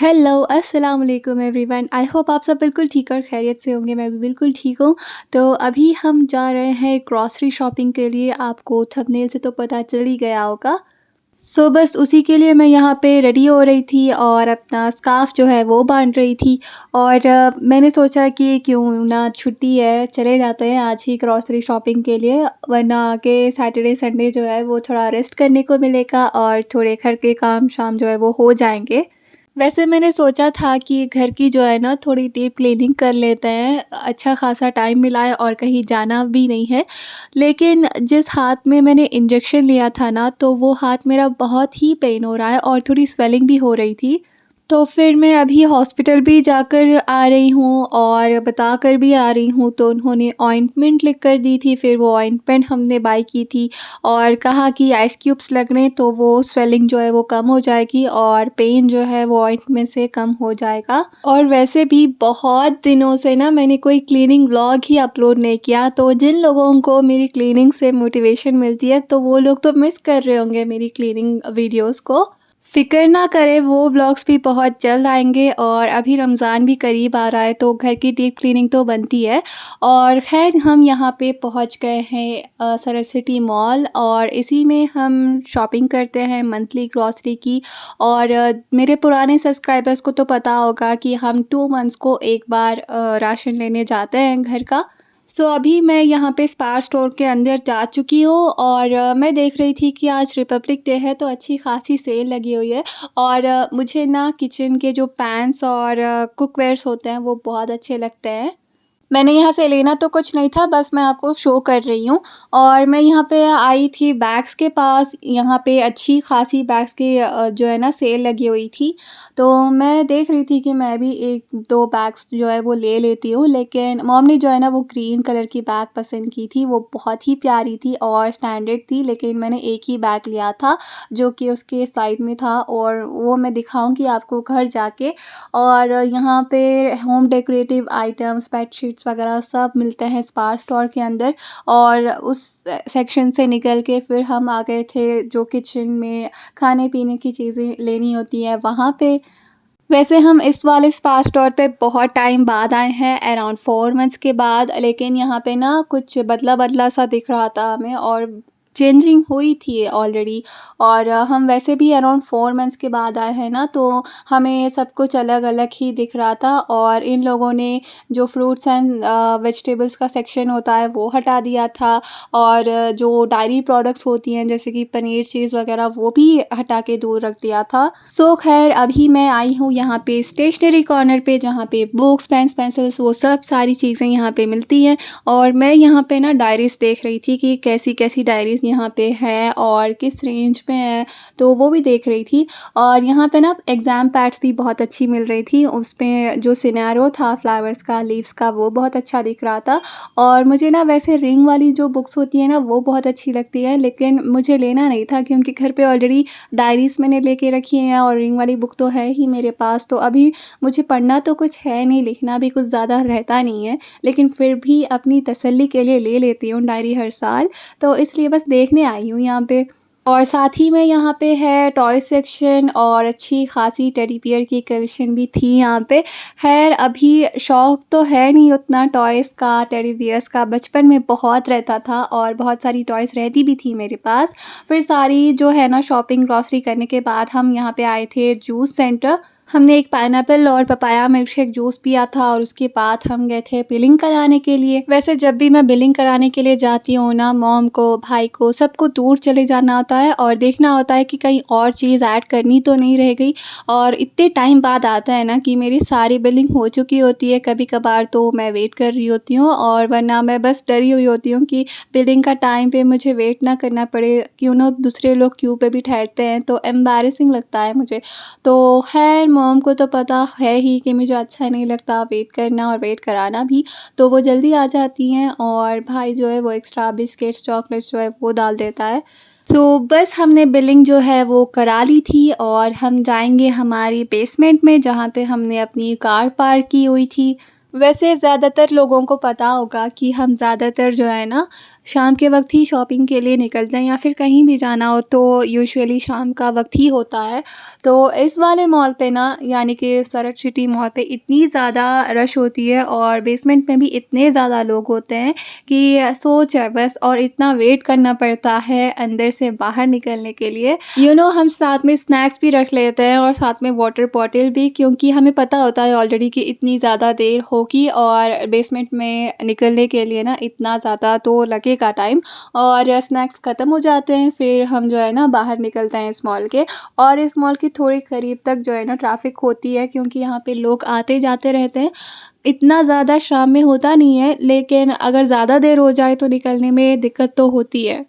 Hello, अस्सलाम वालेकुम everyone. I hope आप सब बिल्कुल ठीक और खैरियत से होंगे। मैं भी बिल्कुल ठीक हूँ। तो अभी हम जा रहे हैं ग्रॉसरी शॉपिंग के लिए। आपको थंबनेल से तो पता चल ही गया होगा। बस उसी के लिए मैं यहाँ पे रेडी हो रही थी और अपना स्कार्फ़ जो है वो बांध रही थी। और मैंने सोचा कि क्यों ना, छुट्टी है, चले जाते हैं आज ही ग्रॉसरी शॉपिंग के लिए, वरना आगे सैटरडे संडे जो है वो थोड़ा रेस्ट करने को मिलेगा और थोड़े घर के काम शाम जो है वो हो जाएंगे। वैसे मैंने सोचा था कि घर की जो है ना थोड़ी डीप क्लीनिंग कर लेते हैं, अच्छा खासा टाइम मिला है और कहीं जाना भी नहीं है। लेकिन जिस हाथ में मैंने इंजेक्शन लिया था ना, तो वो हाथ मेरा बहुत ही पेन हो रहा है और थोड़ी स्वेलिंग भी हो रही थी। तो फिर मैं अभी हॉस्पिटल भी जाकर आ रही हूँ और बता कर भी आ रही हूँ, तो उन्होंने ऑइंटमेंट लिख कर दी थी। फिर वो ऑइंटमेंट हमने बाय की थी और कहा कि आइस क्यूब्स लगने तो वो स्वेलिंग जो है वो कम हो जाएगी और पेन जो है वो ऑइंटमेंट से कम हो जाएगा। और वैसे भी बहुत दिनों से ना मैंने कोई क्लीनिंग व्लॉग ही अपलोड नहीं किया, तो जिन लोगों को मेरी क्लीनिंग से मोटिवेशन मिलती है तो वो लोग तो मिस कर रहे होंगे मेरी क्लीनिंग वीडियोस को। फ़िक्र ना करें, वो व्लॉग्स भी बहुत जल्द आएँगे और अभी रमज़ान भी करीब आ रहा है, तो घर की डीप क्लीनिंग तो बनती है। और ख़ैर हम यहाँ पे पहुँच गए हैं सरस सिटी मॉल, और इसी में हम शॉपिंग करते हैं मंथली ग्रॉसरी की। और मेरे पुराने सब्सक्राइबर्स को तो पता होगा कि हम 2 मंथ्स को एक बार राशन लेने जाते हैं घर का। अभी मैं यहाँ पे स्पार स्टोर के अंदर जा चुकी हूँ और मैं देख रही थी कि आज रिपब्लिक डे है, तो अच्छी खासी सेल लगी हुई है। और मुझे ना किचन के जो पैन्स और कुकवेयर्स होते हैं वो बहुत अच्छे लगते हैं। मैंने यहाँ से लेना तो कुछ नहीं था, बस मैं आपको शो कर रही हूँ। और मैं यहाँ पे आई थी बैग्स के पास, यहाँ पे अच्छी खासी बैग्स की जो है ना सेल लगी हुई थी। तो मैं देख रही थी कि मैं भी 1-2 बैग्स जो है वो ले लेती हूँ, लेकिन मॉम ने जो है ना वो ग्रीन कलर की बैग पसंद की थी। वो बहुत ही प्यारी थी और स्टैंडर्ड थी, लेकिन मैंने एक ही बैग लिया था जो कि उसके साइड में था, और वो मैं दिखाऊँगी आपको घर जाके। और यहाँ पे होम डेकोरेटिव आइटम्स, बेडशीट्स वगैरह सब मिलते हैं स्पार स्टोर के अंदर। और उस सेक्शन से निकल के फिर हम आ गए थे जो किचन में खाने पीने की चीज़ें लेनी होती हैं वहाँ पे। वैसे हम इस वाले स्पार स्टोर पे बहुत टाइम बाद आए हैं, अराउंड 4 मंथ्स के बाद, लेकिन यहाँ पे ना कुछ बदला-बदला सा दिख रहा था हमें, और चेंजिंग हुई थी ऑलरेडी। और हम वैसे भी अराउंड 4 मंथ्स के बाद आए हैं ना, तो हमें सब कुछ अलग-अलग ही दिख रहा था। और इन लोगों ने जो फ्रूट्स एंड वेजिटेबल्स का सेक्शन होता है वो हटा दिया था, और जो डायरी प्रोडक्ट्स होती हैं जैसे कि पनीर, चीज़ वगैरह वो भी हटा के दूर रख दिया था। ख़ैर अभी मैं आई हूँ यहाँ पे स्टेशनरी कॉर्नर पे, जहाँ पे बुक्स, पेन्स, पेंसिल्स वो सब सारी चीज़ें यहाँ पे मिलती हैं। और मैं यहाँ पे ना डायरीज़ देख रही थी कि कैसी-कैसी डायरीज़ यहाँ पे है और किस रेंज में है, तो वो भी देख रही थी। और यहाँ पे ना एग्ज़ाम पैड्स भी बहुत अच्छी मिल रही थी, उसपे जो सिनेरियो था फ्लावर्स का, लीव्स का, वो बहुत अच्छा दिख रहा था। और मुझे ना वैसे रिंग वाली जो बुक्स होती हैं ना वो बहुत अच्छी लगती है, लेकिन मुझे लेना नहीं था क्योंकि घर पे ऑलरेडी डायरीज़ मैंने लेके रखी हैं और रिंग वाली बुक तो है ही मेरे पास। तो अभी मुझे पढ़ना तो कुछ है नहीं, लिखना भी कुछ ज़्यादा रहता नहीं है, लेकिन फिर भी अपनी तसल्ली के लिए ले लेती हूँ डायरी हर साल। तो इसलिए बस देखने आई हूँ यहाँ पे। और साथ ही में यहाँ पे है टॉय सेक्शन, और अच्छी खासी टेडी बियर की कलेक्शन भी थी यहाँ पे। खैर अभी शौक़ तो है नहीं उतना टॉयज़ का, टेडी बियर्स का, बचपन में बहुत रहता था और बहुत सारी टॉयज़ रहती भी थी मेरे पास। फिर सारी जो है ना शॉपिंग ग्रॉसरी करने के बाद हम यहाँ पे आए थे जूस सेंटर। हमने एक पाइनएप्पल और पपाया मिल्कशेक जूस पिया था, और उसके बाद हम गए थे बिलिंग कराने के लिए। वैसे जब भी मैं बिलिंग कराने के लिए जाती हूँ ना, मॉम को, भाई को, सबको दूर चले जाना होता है और देखना होता है कि कहीं और चीज़ ऐड करनी तो नहीं रह गई। और इतने टाइम बाद आता है ना कि मेरी सारी बिलिंग हो चुकी होती है। कभी-कभार तो मैं वेट कर रही होती हूँ, और वरना मैं बस डरी हुई होती हूँ कि बिलिंग का टाइम पे मुझे वेट ना करना पड़े, क्यों ना दूसरे लोग क्यू पे भी ठहरते हैं तो एम्बैरेसिंग लगता है मुझे। तो खैर मॉम को तो पता है ही कि मुझे अच्छा नहीं लगता वेट करना और वेट कराना भी, तो वो जल्दी आ जाती हैं, और भाई जो है वो एक्स्ट्रा बिस्किट्स, चॉकलेट्स जो है वो डाल देता है। बस हमने बिलिंग जो है वो करा ली थी, और हम जाएँगे हमारी बेसमेंट में जहाँ पे हमने अपनी कार पार्क की हुई थी। वैसे ज़्यादातर लोगों को पता होगा कि हम ज़्यादातर जो है ना शाम के वक़्त ही शॉपिंग के लिए निकलते हैं या फिर कहीं भी जाना हो तो यूजुअली शाम का वक़्त ही होता है। तो इस वाले मॉल पे ना यानी कि सरत सिटी मॉल पे इतनी ज़्यादा रश होती है और बेसमेंट में भी इतने ज़्यादा लोग होते हैं कि सोच है बस, और इतना वेट करना पड़ता है अंदर से बाहर निकलने के लिए। हम साथ में स्नैक्स भी रख लेते हैं और साथ में वाटर बॉटल भी, क्योंकि हमें पता होता है ऑलरेडी कि इतनी ज़्यादा देर होगी और बेसमेंट में निकलने के लिए ना इतना ज़्यादा तो लगेगा टाइम, और स्नैक्स ख़त्म हो जाते हैं। फिर हम जो है ना बाहर निकलते हैं इस मॉल के, और इस मॉल के थोड़ी करीब तक जो है ना ट्रैफ़िक होती है, क्योंकि यहाँ पे लोग आते जाते रहते हैं। इतना ज़्यादा शाम में होता नहीं है, लेकिन अगर ज़्यादा देर हो जाए तो निकलने में दिक्कत तो होती है।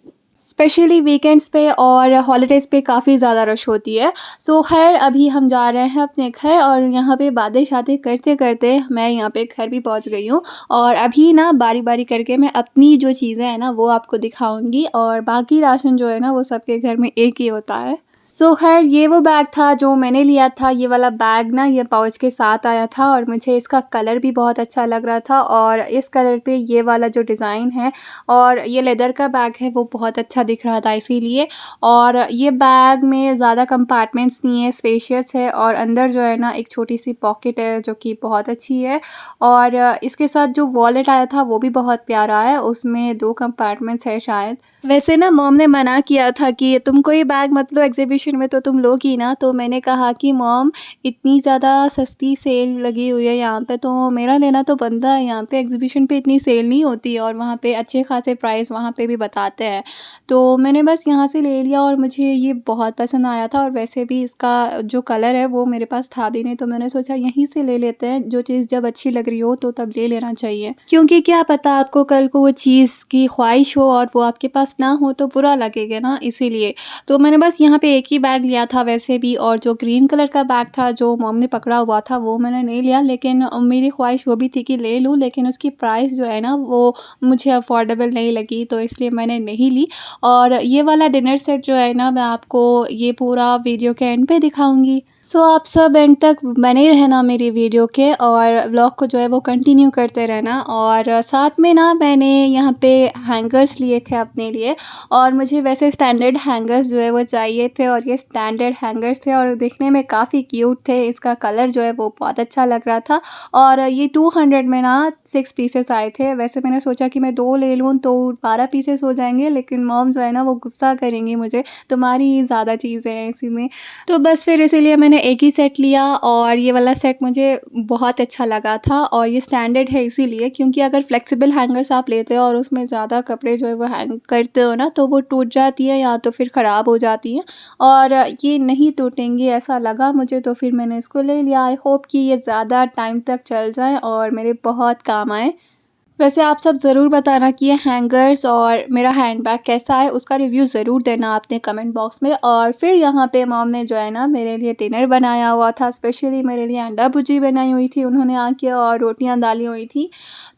स्पेशली वीकेंड्स पे और हॉलिडेज़ पे काफ़ी ज़्यादा रश होती है। सो ख़ैर अभी हम जा रहे हैं अपने घर, और यहाँ पे बातें-शातें करते-करते मैं यहाँ पे घर भी पहुँच गई हूँ। और अभी ना बारी-बारी करके मैं अपनी जो चीज़ें हैं ना वो आपको दिखाऊँगी, और बाकी राशन जो है ना वो सबके घर में एक ही होता है। सो ख़ैर ये वो बैग था जो मैंने लिया था। ये वाला बैग ना ये पाउच के साथ आया था, और मुझे इसका कलर भी बहुत अच्छा लग रहा था, और इस कलर पे ये वाला जो डिज़ाइन है और ये लेदर का बैग है वो बहुत अच्छा दिख रहा था इसीलिए। और ये बैग में ज़्यादा कंपार्टमेंट्स नहीं है, स्पेशियस है, और अंदर जो है ना एक छोटी-सी पॉकेट है जो कि बहुत अच्छी है। और इसके साथ जो वॉलेट आया था वो भी बहुत प्यारा है, उसमें 2 कंपार्टमेंट्स है शायद। वैसे ना मॉम ने मना किया था कि तुम कोई बैग मत लो एग्ज़िबिशन में, तो तुम लोगी ना? तो मैंने कहा कि मॉम इतनी ज़्यादा सस्ती सेल लगी हुई है यहाँ पे, तो मेरा लेना तो बनता है। यहाँ पे एग्ज़िबिशन पे इतनी सेल नहीं होती है, और वहाँ पे अच्छे खासे प्राइस वहाँ पे भी बताते हैं। तो मैंने बस यहाँ से ले लिया, और मुझे ये बहुत पसंद आया था, और वैसे भी इसका जो कलर है वो मेरे पास था भी नहीं, तो मैंने सोचा यहीं से ले लेते हैं। जो चीज़ जब अच्छी लग रही हो तो तब ले लेना चाहिए, क्योंकि क्या पता आपको कल को वो चीज़ की ख्वाहिश हो और वो आपके पास ना हो तो बुरा लगेगा ना, इसीलिए। तो मैंने बस यहाँ पे एक ही बैग लिया था वैसे भी, और जो ग्रीन कलर का बैग था जो मॉम ने पकड़ा हुआ था वो मैंने नहीं लिया, लेकिन मेरी ख्वाहिश वो भी थी कि ले लूँ, लेकिन उसकी प्राइस जो है ना वो मुझे अफोर्डेबल नहीं लगी, तो इसलिए मैंने नहीं ली। और ये वाला डिनर सेट जो है ना मैं आपको ये पूरा वीडियो के एंड पे दिखाऊँगी। सो आप सब एंड तक बने रहना मेरी वीडियो के, और व्लॉग को जो है वो कंटिन्यू करते रहना। और साथ में ना मैंने यहाँ पे हैंगर्स लिए थे अपने लिए, और मुझे वैसे स्टैंडर्ड हैंगर्स जो है वो चाहिए थे, और ये स्टैंडर्ड हैंगर्स थे और दिखने में काफ़ी क्यूट थे। इसका कलर जो है वो बहुत अच्छा लग रहा था, और ये 200 में ना 6 पीसेस आए थे। वैसे मैंने सोचा कि मैं 2 ले लूँ तो 12 पीसेस हो जाएंगे, लेकिन मॉम जो है ना वो गुस्सा करेंगी मुझे, तुम्हारी ही ज़्यादा चीज़ें हैं इसी में। तो बस फिर इसीलिए मैंने एक ही सेट लिया, और ये वाला सेट मुझे बहुत अच्छा लगा था, और ये स्टैंडर्ड है इसीलिए, क्योंकि अगर फ्लेक्सिबल हैंगर्स आप लेते हो और उसमें ज़्यादा कपड़े जो है वो हैंग करते हो ना तो वो टूट जाती है या तो फिर ख़राब हो जाती हैं, और ये नहीं टूटेंगी ऐसा लगा मुझे, तो फिर मैंने इसको ले लिया। आई होप कि ये ज़्यादा टाइम तक चल जाए और मेरे बहुत काम आए। वैसे आप सब ज़रूर बताना कि ये हैंगर्स और मेरा हैंडबैग कैसा है, उसका रिव्यू ज़रूर देना आपने कमेंट बॉक्स में। और फिर यहाँ पे मॉम ने जो है ना मेरे लिए डिनर बनाया हुआ था, स्पेशली मेरे लिए अंडा भुर्जी बनाई हुई थी उन्होंने आके, और रोटियाँ डाली हुई थी।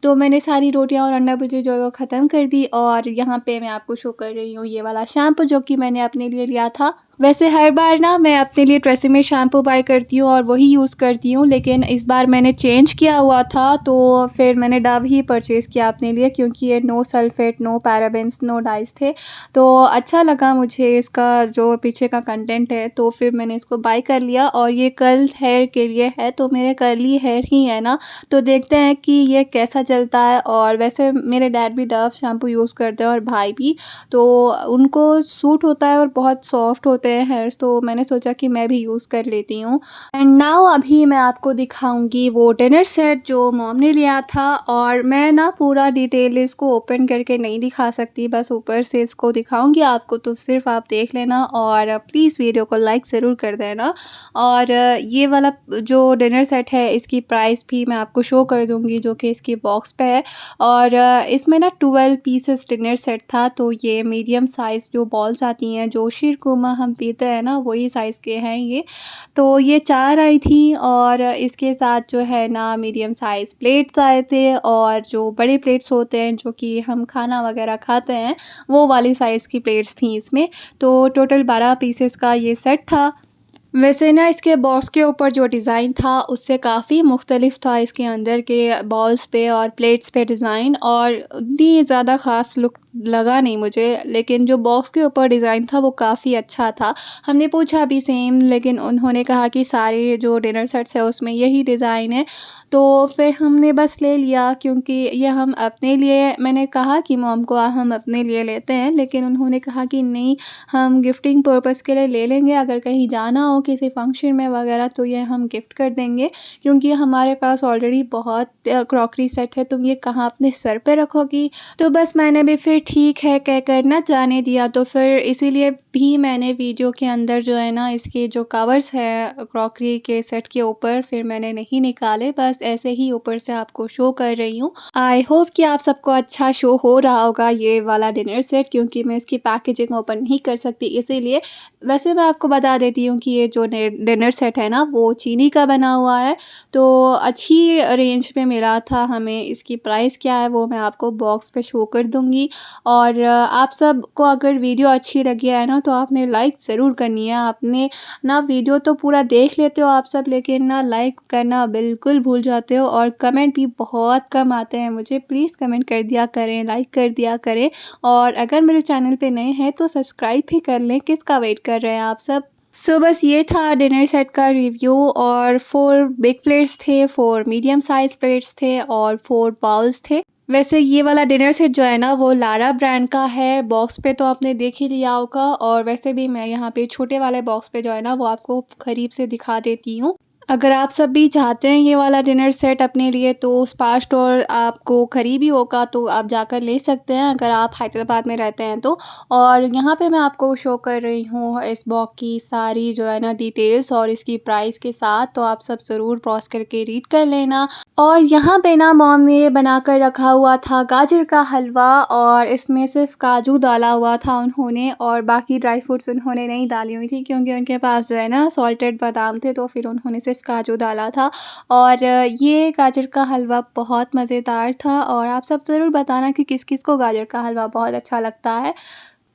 तो मैंने सारी रोटियाँ और अंडा भुर्जी जो है वो ख़त्म कर दी, और यहाँ पे मैं आपको शो कर रही हूँ ये वाला शैम्पू जो कि मैंने अपने लिए लिया था। वैसे हर बार ना मैं अपने लिए ट्रेसेमे शैम्पू बाय करती हूँ और वही यूज़ करती हूँ, लेकिन इस बार मैंने चेंज किया हुआ था, तो फिर मैंने डव ही परचेज़ किया अपने लिए, क्योंकि ये no sulphate, no parabens, no dyes थे। तो अच्छा लगा मुझे इसका जो पीछे का कंटेंट है, तो फिर मैंने इसको बाय कर लिया। और ये कर्ल हेयर के लिए है, तो मेरे कर्ली हेयर ही है ना, तो देखते हैं कि ये कैसा चलता है। और वैसे मेरे डैड भी डव शैम्पू यूज़ करते हैं और भाई भी, तो उनको सूट होता है और बहुत सॉफ्ट होते हैं हेयर्स, तो मैंने सोचा कि मैं भी यूज़ कर लेती हूँ। एंड नाउ अभी मैं आपको दिखाऊंगी वो डिनर सेट जो मॉम ने लिया था, और मैं ना पूरा डिटेल इसको ओपन करके नहीं दिखा सकती, बस ऊपर से इसको दिखाऊंगी आपको, तो सिर्फ आप देख लेना, और प्लीज़ वीडियो को लाइक ज़रूर कर देना। और ये वाला जो डिनर सेट है इसकी प्राइस भी मैं आपको शो कर दूँगी जो कि इसकी बॉक्स पे है। और इसमें ना 12 पीसेस डिनर सेट था, तो ये मीडियम साइज़ जो बॉल्स आती हैं जो शीरकुरमा हम पीते हैं ना वही साइज़ के हैं ये। तो ये 4 आई थी, और इसके साथ जो है ना मीडियम साइज़ प्लेट्स आए थे, और जो बड़े प्लेट्स होते हैं जो कि हम खाना वगैरह खाते हैं वो वाली साइज़ की प्लेट्स थी इसमें। तो टोटल 12 पीसेस का ये सेट था। वैसे ना इसके बॉक्स के ऊपर जो डिज़ाइन था उससे काफ़ी मुख्तलिफ था इसके अंदर के बॉल्स पे और प्लेट्स पे डिज़ाइन, और उतनी ज़्यादा ख़ास लुक लगा नहीं मुझे, लेकिन जो बॉक्स के ऊपर डिज़ाइन था वो काफ़ी अच्छा था। हमने पूछा भी सेम, लेकिन उन्होंने कहा कि सारे जो डिनर सेट्स है उसमें यही डिज़ाइन है। तो फिर हमने बस ले लिया, क्योंकि ये हम अपने लिए, मैंने कहा कि मॉम को हम अपने लिए लेते हैं, लेकिन उन्होंने कहा कि नहीं, हम गिफ्टिंग पर्पज़ के लिए ले लेंगे, अगर कहीं जाना हो किसी फंक्शन में वगैरह तो ये हम गिफ्ट कर देंगे, क्योंकि हमारे पास ऑलरेडी बहुत क्रॉकरी सेट है, तुम ये कहाँ अपने सर पे रखोगी। तो बस मैंने भी फिर ठीक है कहकर ना जाने दिया। तो फिर इसीलिए भी मैंने वीडियो के अंदर जो है ना इसके जो कवर्स है क्रॉकरी के सेट के ऊपर फिर मैंने नहीं निकाले, बस ऐसे ही ऊपर से आपको शो कर रही हूँ। आई होप कि आप सबको अच्छा शो हो रहा होगा ये वाला डिनर सेट, क्योंकि मैं इसकी पैकेजिंग ओपन नहीं कर सकती इसीलिए। वैसे मैं आपको बता देती हूँ कि ये जो डिनर सेट है ना वो चीनी का बना हुआ है, तो अच्छी रेंज में मिला था हमें। इसकी प्राइस क्या है वो मैं आपको बॉक्स पे शो कर दूँगी। और आप सबको अगर वीडियो अच्छी लगी है ना तो आपने लाइक ज़रूर करनी है। आपने ना वीडियो तो पूरा देख लेते हो आप सब, लेकिन ना लाइक करना बिल्कुल भूल जाते हो, और कमेंट भी बहुत कम आते हैं मुझे। प्लीज़ कमेंट कर दिया करें, लाइक कर दिया करें, और अगर मेरे चैनल पे नए हैं तो सब्सक्राइब भी कर लें। किसका वेट कर रहे हैं आप सब? सो बस ये था डिनर सेट का रिव्यू, और 4 बिग प्लेट्स थे, 4 मीडियम साइज़ प्लेट्स थे और 4 बाउल्स थे। वैसे ये वाला डिनर सेट जो है ना वो लारा ब्रांड का है, बॉक्स पे तो आपने देख ही लिया होगा, और वैसे भी मैं यहाँ पे छोटे वाले बॉक्स पे जो है ना वो आपको करीब से दिखा देती हूँ। अगर आप सब भी चाहते हैं ये वाला डिनर सेट अपने लिए तो स्पार स्टोर आपको करीब ही होगा, तो आप जाकर ले सकते हैं अगर आप हैदराबाद में रहते हैं तो। और यहाँ पे मैं आपको शो कर रही हूँ इस बॉक्स की सारी जो है ना डिटेल्स और इसकी प्राइस के साथ, तो आप सब ज़रूर पॉज़ करके रीड कर लेना। और यहाँ पे ना मॉम ने बना कर रखा हुआ था गाजर का हलवा, और इसमें सिर्फ काजू डाला हुआ था उन्होंने, और बाकी ड्राई फ्रूट्स उन्होंने नहीं डाली हुई थी, क्योंकि उनके पास जो है ना सॉल्टेड बादाम थे, तो फिर उन्होंने सिर्फ काजू डाला था। और ये गाजर का हलवा बहुत मज़ेदार था, और आप सब ज़रूर बताना कि किस किस को गाजर का हलवा बहुत अच्छा लगता है।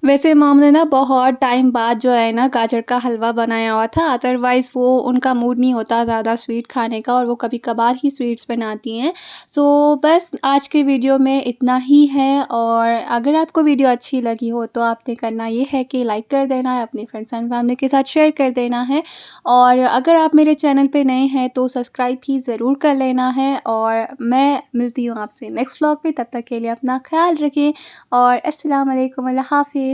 वैसे मॉम ने ना बहुत टाइम बाद जो है ना गाजर का हलवा बनाया हुआ था, अदरवाइज़ वो उनका मूड नहीं होता ज़्यादा स्वीट खाने का, और वो कभी-कभार ही स्वीट्स बनाती हैं। सो बस आज के वीडियो में इतना ही है, और अगर आपको वीडियो अच्छी लगी हो तो आपने करना ये है कि लाइक कर देना है, अपने फ्रेंड्स एंड फैमिली के साथ शेयर कर देना है, और अगर आप मेरे चैनल पे नए हैं तो सब्सक्राइब भी ज़रूर कर लेना है। और मैं मिलती हूँ आपसे नेक्स्ट व्लॉग में, तब तक के लिए अपना ख़्याल रखें, और अस्सलाम वालेकुम, अल्लाह हाफ़िज़।